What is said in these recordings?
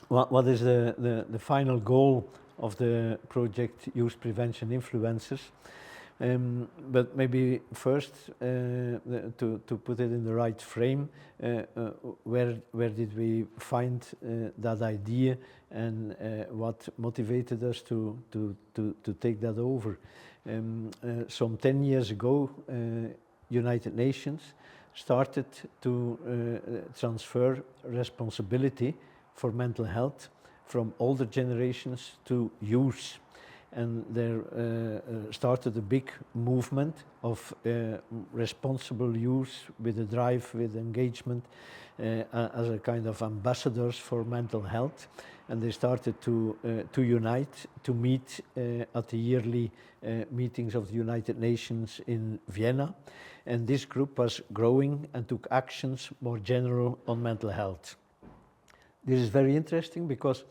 what is the final goal of the project Youth Prevention Influencers. But maybe first, to put it in the right frame, where did we find that idea, and what motivated us to take that over? Some 10 years ago, United Nations started to transfer responsibility for mental health from older generations to youth. And there started a big movement of responsible youth with a drive, with engagement, as a kind of ambassadors for mental health. And they started to unite, to meet at the yearly meetings of the United Nations in Vienna. And this group was growing and took actions more general on mental health. This is very interesting because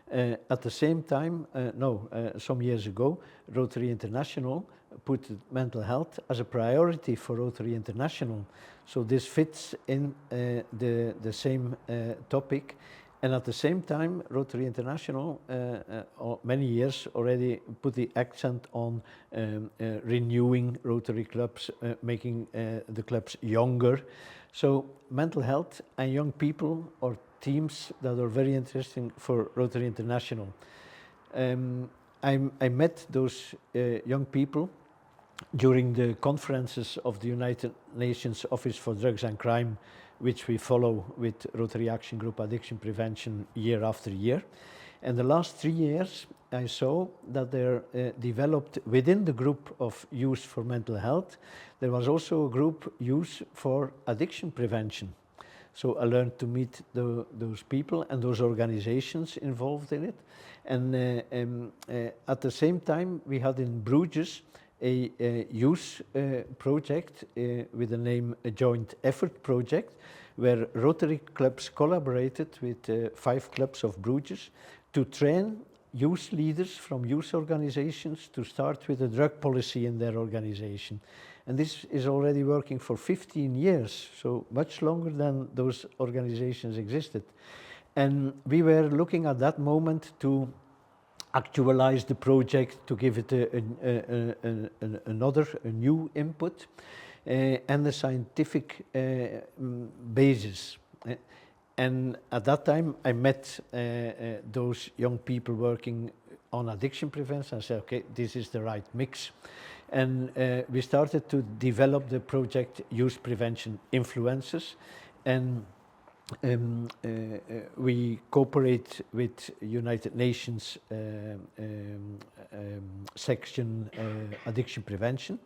at the same time, some years ago, Rotary International put mental health as a priority for Rotary International. So this fits in the same topic. And at the same time, Rotary International, many years already put the accent on renewing Rotary clubs, making the clubs younger. So mental health and young people are themes that are very interesting for Rotary International. I met those young people during the conferences of the United Nations Office for Drugs and Crime, which we follow with Rotary Action Group Addiction Prevention year after year. And the last 3 years, I saw that there developed within the group of Youth for Mental Health, there was also a group Youth for Addiction Prevention. So I learned to meet those people and those organizations involved in it. And at the same time, we had in Bruges a youth project with the name A Joint Effort Project, where Rotary clubs collaborated with 5 clubs of Bruges to train youth leaders from youth organizations to start with a drug policy in their organization. And this is already working for 15 years, so much longer than those organizations existed. And we were looking at that moment to actualize the project, to give it a new input and a scientific basis. And at that time, I met those young people working on addiction prevention. I said, okay, this is the right mix. And we started to develop the project Youth Prevention Influencers. And we cooperate with United Nations section Addiction Prevention,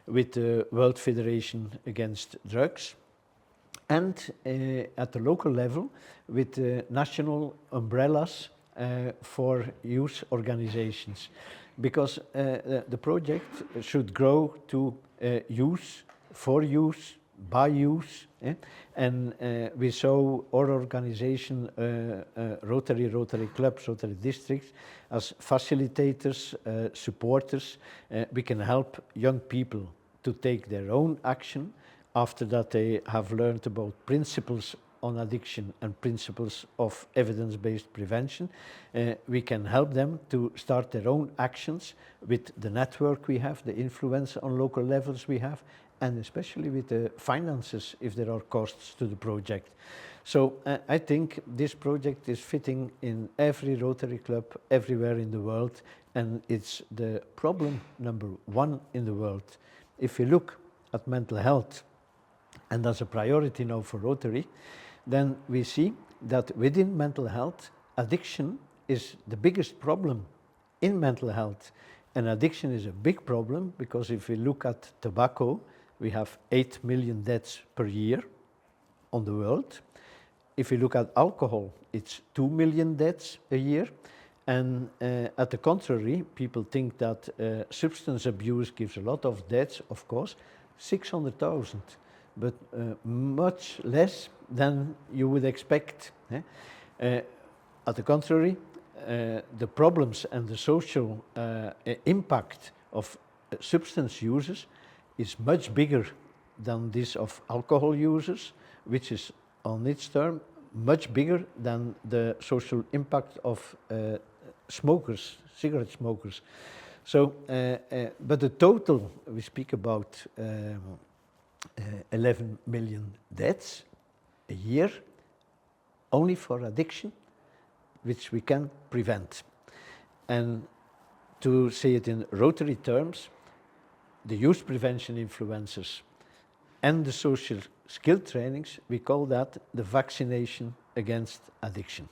with the World Federation Against Drugs, and at the local level with national umbrellas for youth organizations. Because the project should grow to youth, for youth, by youth, and we saw our organization, Rotary clubs, Rotary districts, as facilitators, supporters. We can help young people to take their own action after that they have learned about principles on addiction and principles of evidence-based prevention. We can help them to start their own actions with the network we have, the influence on local levels we have, and especially with the finances if there are costs to the project. So I think this project is fitting in every Rotary club everywhere in the world, and it's the problem #1 in the world. If you look at mental health, and that's a priority now for Rotary, then we see that within mental health, addiction is the biggest problem in mental health. And addiction is a big problem because if we look at tobacco, we have 8 million deaths per year on the world. If we look at alcohol, it's 2 million deaths a year. And at the contrary, people think that substance abuse gives a lot of deaths, of course, 600,000, but much less than you would expect. At the contrary, the problems and the social impact of substance users is much bigger than this of alcohol users, which is on its term much bigger than the social impact of smokers, cigarette smokers. So, but the total, we speak about 11 million deaths a year only for addiction, which we can prevent. And to say it in Rotary terms, the youth prevention influencers and the social skill trainings, we call that the vaccination against addiction.